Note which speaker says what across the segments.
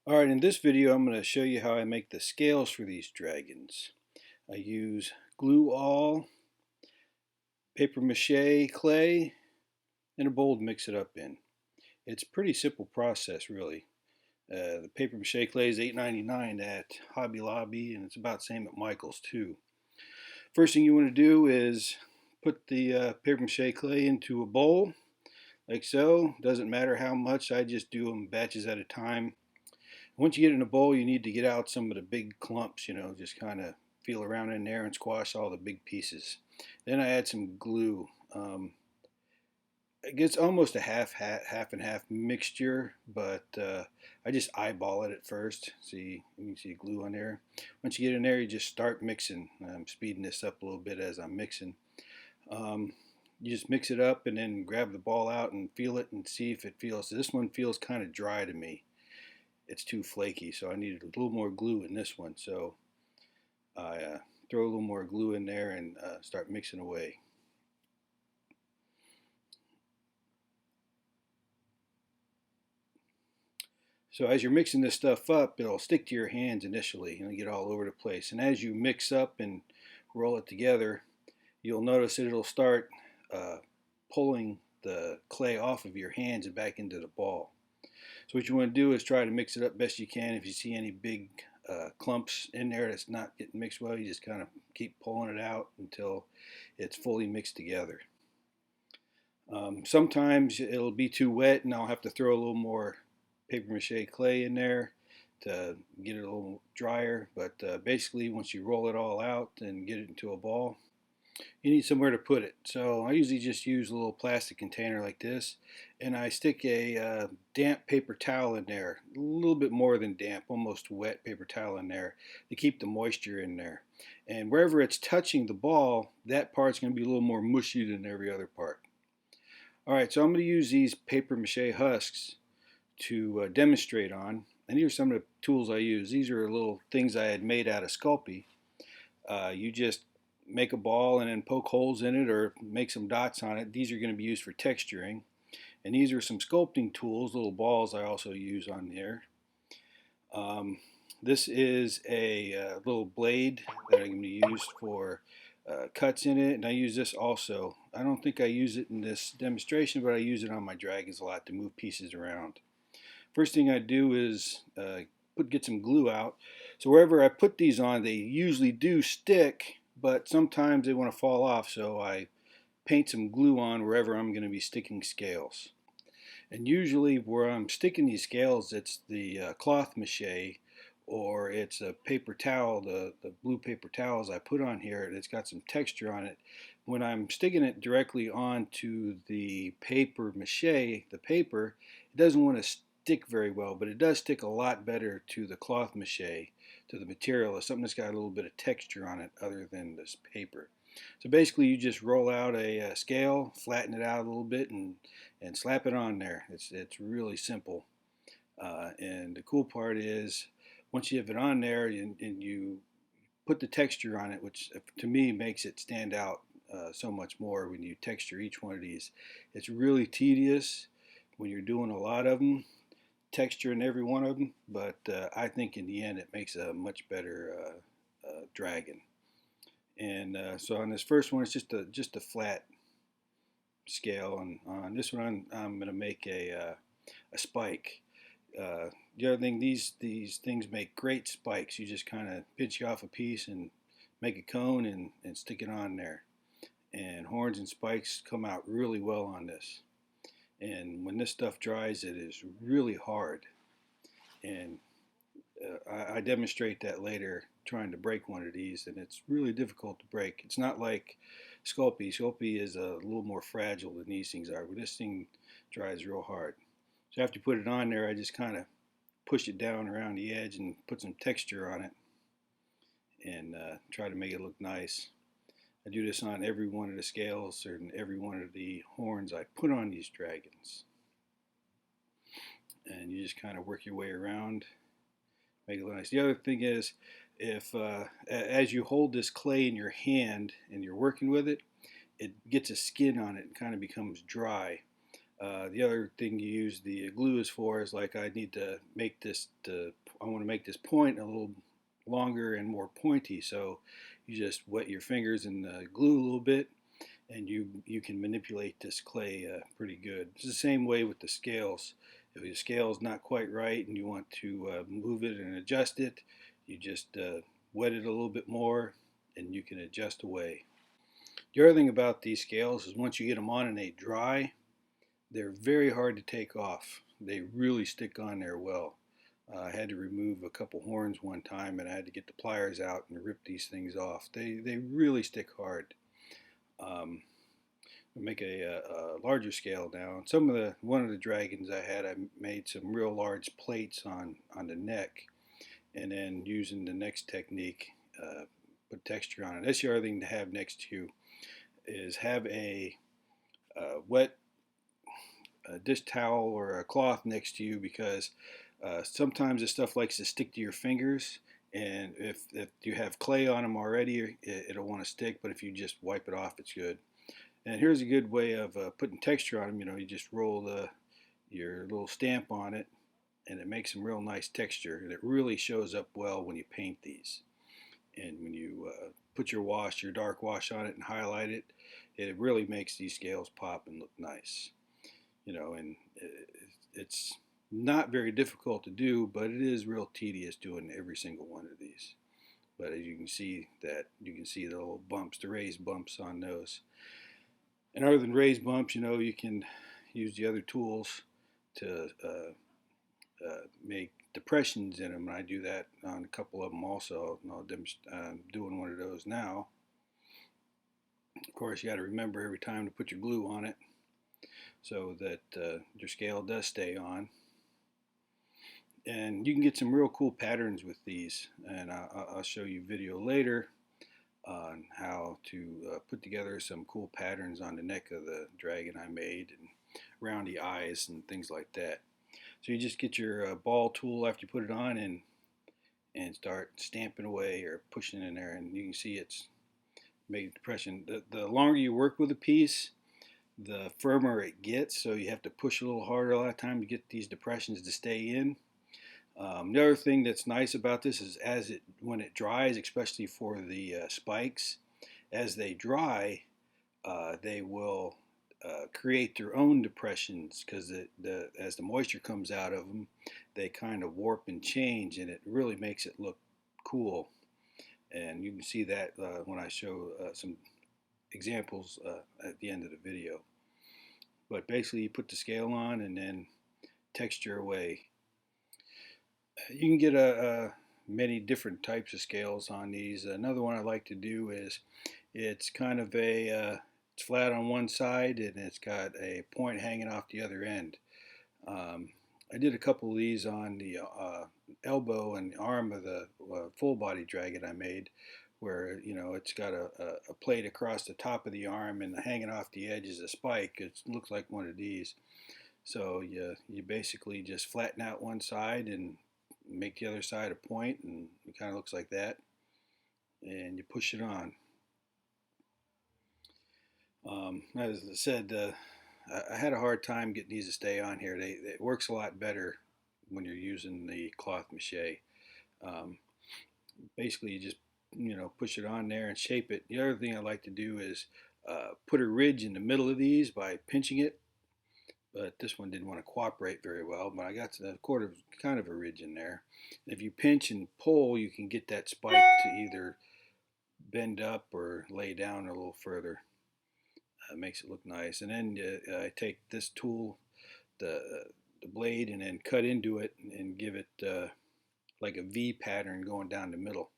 Speaker 1: Alright, in this video I'm going to show you how I make the scales for these dragons. I use glue all, paper mache clay, and a bowl to mix it up in. It's a pretty simple process really. The paper mache clay is $8.99 at Hobby Lobby, and it's about the same at Michael's too. First thing you want to do is put the paper mache clay into a bowl like so. Doesn't matter how much, I just do them batches at a time. Once you get in a bowl, you need to get out some of the big clumps, just kind of feel around in there and squash all the big pieces. Then I add some glue. It gets almost a half and half mixture, but I just eyeball it at first. See, you can see glue on there. Once you get in there, you just start mixing. I'm speeding this up a little bit as I'm mixing. You just mix it up and then grab the ball out and feel it and see if it feels. So this one feels kind of dry to me. It's too flaky, so I needed a little more glue in this one. So I throw a little more glue in there and start mixing away. So as you're mixing this stuff up, it'll stick to your hands initially and get all over the place. And as you mix up and roll it together, you'll notice that it'll start pulling the clay off of your hands and back into the ball. So what you want to do is try to mix it up best you can. If you see any big clumps in there that's not getting mixed well, you just kind of keep pulling it out until it's fully mixed together. Sometimes it'll be too wet and I'll have to throw a little more paper mache clay in there to get it a little drier, but basically once you roll it all out and get it into a ball, you need somewhere to put it. So I usually just use a little plastic container like this, and I stick a damp paper towel in there, a little bit more than damp, almost wet paper towel in there to keep the moisture in there. And wherever it's touching the ball, that part's going to be a little more mushy than every other part. Alright, so I'm going to use these paper mache husks to demonstrate on, and these are some of the tools I use. These are little things I had made out of Sculpting. You just make a ball and then poke holes in it or make some dots on it. These are going to be used for texturing. And these are some sculpting tools, little balls I also use on there. This is a little blade that I'm going to use for cuts in it, and I use this also. I don't think I use it in this demonstration, but I use it on my dragons a lot to move pieces around. First thing I do is get some glue out. So wherever I put these on, they usually do stick, but sometimes they want to fall off, so I paint some glue on wherever I'm going to be sticking scales. And usually where I'm sticking these scales, it's the cloth mache, or it's a paper towel, the blue paper towels I put on here. It's got some texture on it. When I'm sticking it directly onto the paper mache, the paper, it doesn't want to stick very well, but it does stick a lot better to the cloth mache, to the material. It's something that's got a little bit of texture on it other than this paper. So basically you just roll out a scale, flatten it out a little bit, and slap it on there. It's really simple. And the cool part is once you have it on there and you put the texture on it, which to me makes it stand out so much more when you texture each one of these. It's really tedious when you're doing a lot of them, texture in every one of them, but I think in the end it makes a much better dragon. And so on this first one, it's just a flat scale, and on this one, I'm going to make a spike. The other thing, these things make great spikes. You just kind of pinch off a piece and make a cone and stick it on there. And horns and spikes come out really well on this. And when this stuff dries, it is really hard. And I demonstrate that later trying to break one of these, and it's really difficult to break. It's not like Sculpey. Sculpey is a little more fragile than these things are, but this thing dries real hard. So after you put it on there, I just kind of push it down around the edge and put some texture on it and try to make it look nice. I do this on every one of the scales and every one of the horns I put on these dragons. And you just kind of work your way around, make it look nice. The other thing is, if as you hold this clay in your hand and you're working with it, it gets a skin on it and kind of becomes dry. The other thing you use the glue is for is like I need to make I want to make this point a little longer and more pointy. So you just wet your fingers in the glue a little bit, and you can manipulate this clay pretty good. It's the same way with the scales. If your scale is not quite right and you want to move it and adjust it, you just wet it a little bit more, and you can adjust away. The other thing about these scales is once you get them on and they dry, they're very hard to take off. They really stick on there well. I had to remove a couple horns one time, and I had to get the pliers out and rip these things off. They really stick hard. Um, I make a larger scale now. And one of the dragons I had, I made some real large plates on the neck, and then using the next technique, put texture on it. That's the other thing to have next to you is have wet dish towel or a cloth next to you, because sometimes this stuff likes to stick to your fingers, and if you have clay on them already, it'll want to stick, but if you just wipe it off, it's good. And here's a good way of putting texture on them. You just roll your little stamp on it, and it makes some real nice texture, and it really shows up well when you paint these. And when you put your dark wash on it and highlight it, it really makes these scales pop and look nice. And it's not very difficult to do, but it is real tedious doing every single one of these. But as you can see the little bumps, the raised bumps on those. And other than raised bumps, you can use the other tools to make depressions in them. And I do that on a couple of them also. I'm doing one of those now. Of course, you got to remember every time to put your glue on it so that your scale does stay on. And you can get some real cool patterns with these, and I'll show you a video later on how to put together some cool patterns on the neck of the dragon I made, and around the eyes and things like that. So you just get your ball tool after you put it on, and start stamping away or pushing in there, and you can see it's made a depression. The longer you work with a piece, the firmer it gets, so you have to push a little harder a lot of time to get these depressions to stay in. The other thing that's nice about this is when it dries, especially for the spikes, as they dry, they will create their own depressions, because as the moisture comes out of them, they kind of warp and change, and it really makes it look cool. And you can see that when I show some examples at the end of the video. But basically, you put the scale on and then texture away. You can get many different types of scales on these. Another one I like to do is it's kind of it's flat on one side and it's got a point hanging off the other end. I did a couple of these on the elbow and arm of the full body dragon I made, where it's got a plate across the top of the arm, and hanging off the edge is a spike. It looks like one of these. So you basically just flatten out one side and make the other side a point, and it kind of looks like that, and you push it on. As I said, I had a hard time getting these to stay on here. It works a lot better when you're using the cloth mache. Basically, you just push it on there and shape it. The other thing I like to do is put a ridge in the middle of these by pinching it, but this one didn't want to cooperate very well, but I got kind of a ridge in there. And if you pinch and pull, you can get that spike to either bend up or lay down a little further. Makes it look nice. And then I take this tool, the blade, and then cut into it and give it like a V pattern going down the middle.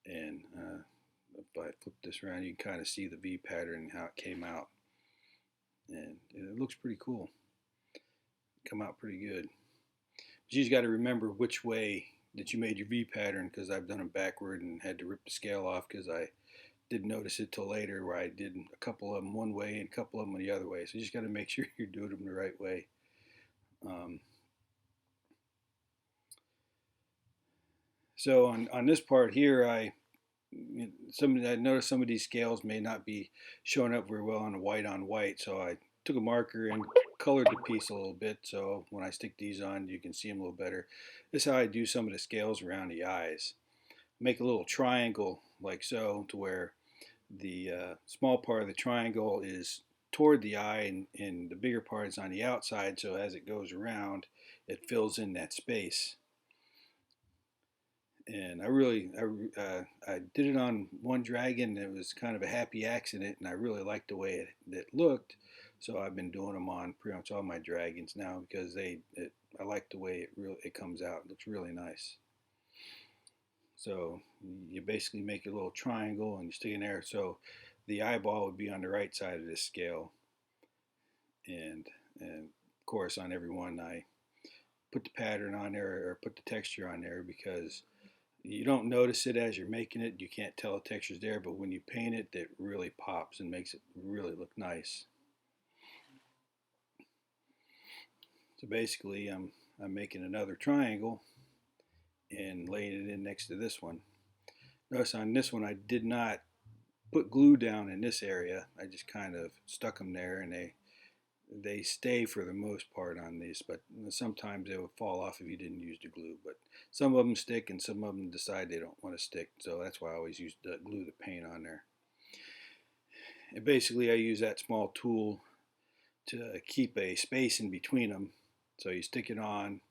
Speaker 1: And if I flip this around, you can kind of see the V pattern and how it came out. And it looks pretty cool. Come out pretty good. But you just got to remember which way that you made your V pattern, because I've done them backward and had to rip the scale off because I didn't notice it till later, where I did a couple of them one way and a couple of them the other way. So you just got to make sure you're doing them the right way. So on this part here, I noticed some of these scales may not be showing up very well on a white on white, so I took a marker and colored the piece a little bit, so when I stick these on you can see them a little better. This is how I do some of the scales around the eyes. Make a little triangle like so, to where the small part of the triangle is toward the eye, and the bigger part is on the outside, so as it goes around it fills in that space. And I did it on one dragon. It was kind of a happy accident, and I really liked the way it looked. So I've been doing them on pretty much all my dragons now, because I like the way it comes out. It looks really nice. So you basically make a little triangle and you stick in there. So the eyeball would be on the right side of this scale, and of course on every one I put the pattern on there, or put the texture on there, because you don't notice it as you're making it. You can't tell the texture's there, but when you paint it, it really pops and makes it really look nice. So basically, I'm making another triangle and laying it in next to this one. Notice on this one, I did not put glue down in this area. I just kind of stuck them there, and they stay for the most part on these, but sometimes they would fall off if you didn't use the glue. But some of them stick and some of them decide they don't want to stick, so that's why I always use the glue the paint on there. And basically I use that small tool to keep a space in between them, so you stick it on,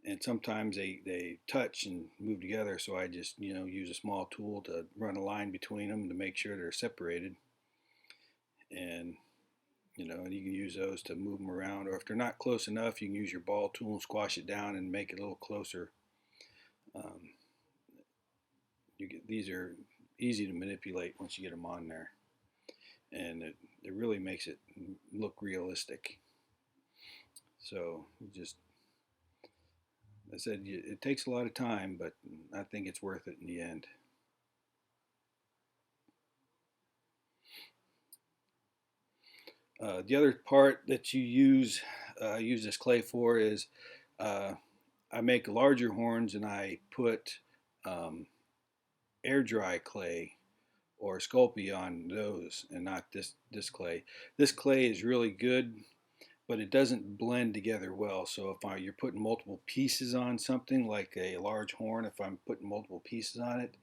Speaker 1: and sometimes they touch and move together, so I just use a small tool to run a line between them to make sure they're separated. And and you can use those to move them around, or if they're not close enough, you can use your ball tool and squash it down and make it a little closer. Um, these are easy to manipulate once you get them on there, and it really makes it look realistic. So just, I said, it takes a lot of time, but I think it's worth it in the end. The other part that you use this clay for is, uh, I make larger horns and I put um, air dry clay or Sculpey on those, and not this clay. This clay is really good, but it doesn't blend together well. So if you're putting multiple pieces on something like a large horn, if I'm putting multiple pieces on it,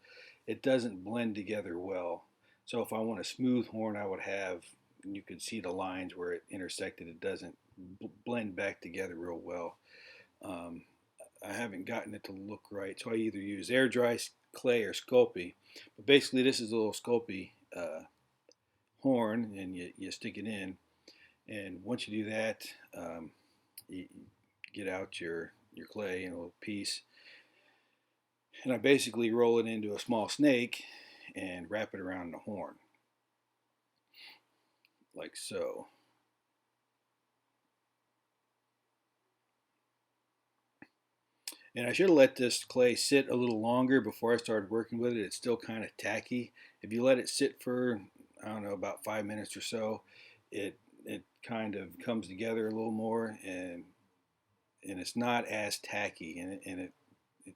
Speaker 1: it doesn't blend together well. So if I want a smooth horn, I would have, you could see the lines where it intersected. It doesn't blend back together real well. Um, I haven't gotten it to look right, so I either use air dry clay or Sculpey. But basically, this is a little Sculpey horn, and you stick it in. And once you do that, you get out your clay in a little piece, and I basically roll it into a small snake and wrap it around the horn, like so. And I should have let this clay sit a little longer before I started working with it. It's still kind of tacky. If you let it sit for, I don't know, about 5 minutes or so, it kind of comes together a little more, and it's not as tacky, and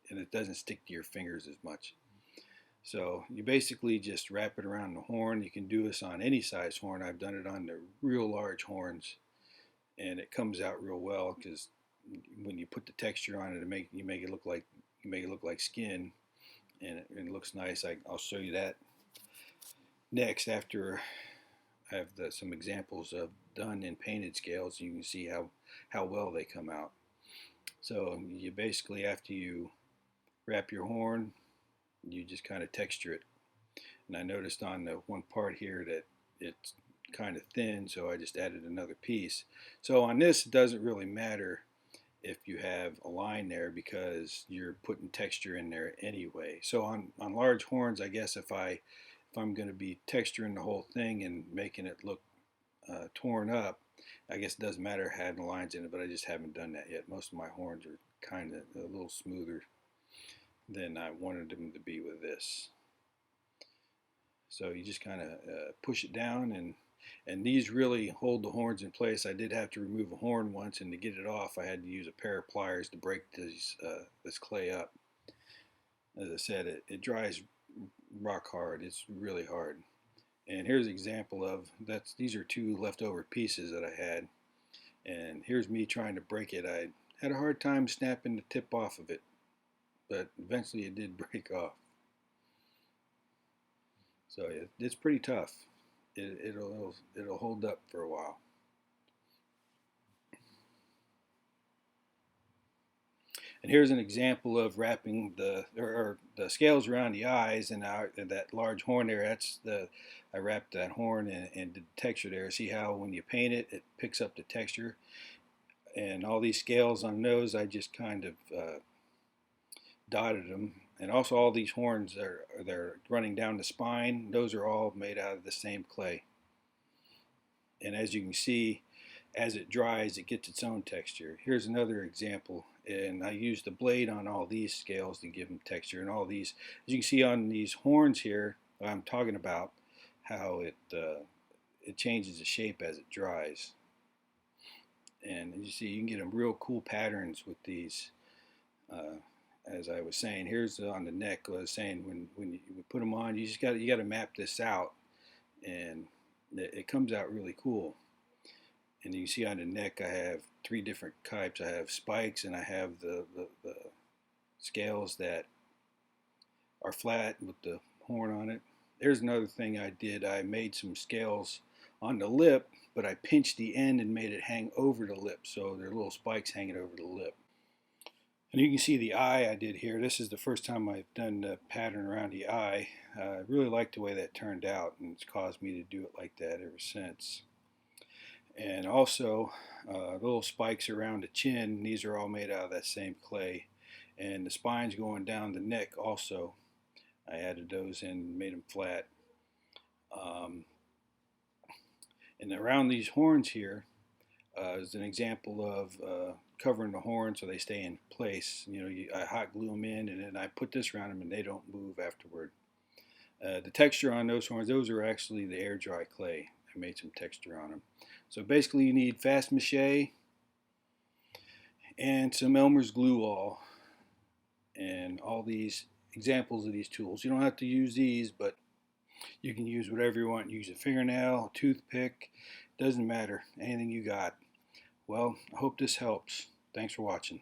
Speaker 1: it doesn't stick to your fingers as much. So you basically just wrap it around the horn. You can do this on any size horn. I've done it on the real large horns, and it comes out real well, because when you put the texture on it, you make it look like skin, and it looks nice. I'll show you that next, after I have some examples of done in painted scales. You can see how well they come out. So you basically, after you wrap your horn, you just kind of texture it. And I noticed on the one part here that it's kind of thin, so I just added another piece. So on this, it doesn't really matter if you have a line there, because you're putting texture in there anyway. So on large horns, I guess if I'm going to be texturing the whole thing and making it look torn up, I guess it doesn't matter having lines in it, but I just haven't done that yet. Most of my horns are kind of a little smoother than I wanted them to be with this. So you just kind of push it down, and these really hold the horns in place. I did have to remove a horn once, and to get it off, I had to use a pair of pliers to break this clay up. As I said, it dries rock hard. It's really hard, And here's an example of these are two leftover pieces that I had. And here's me trying to break it. I had a hard time snapping the tip off of it, but eventually it did break off. So it's pretty tough. It'll hold up for a while. And here's an example of wrapping the scales around the eyes and that large horn there. I wrapped that horn and the texture there. See how when you paint it, it picks up the texture. And all these scales on the nose, I just kind of dotted them. And also all these horns they're running down the spine. Those are all made out of the same clay. And as you can see, as it dries, it gets its own texture. Here's another example, and I used the blade on all these scales to give them texture. And all these, as you can see on these horns here, I'm talking about how it changes the shape as it dries. And as you see, you can get them real cool patterns with these. As I was saying, here's on the neck. I was saying when you put them on, you got to map this out, and it comes out really cool. And you see on the neck, I have three different types. I have spikes, and I have the scales that are flat with the horn on it. There's another thing I did. I made some scales on the lip, but I pinched the end and made it hang over the lip, so there are little spikes hanging over the lip. And you can see the eye I did here. This is the first time I've done the pattern around the eye. I really like the way that turned out, and it's caused me to do it like that ever since. And also little spikes around the chin. These are all made out of that same clay. And the spines going down the neck also, I added those in and made them flat. And around these horns here is an example of covering the horn so they stay in place. I hot glue them in, and then I put this around them and they don't move afterward. The texture on those horns, those are actually the air dry clay. I made some texture on them. So basically you need fast mache and some Elmer's glue all and all these examples of these tools. You don't have to use these, but you can use whatever you want. Use a fingernail, a toothpick, doesn't matter, anything you got. Well, I hope this helps. Thanks for watching.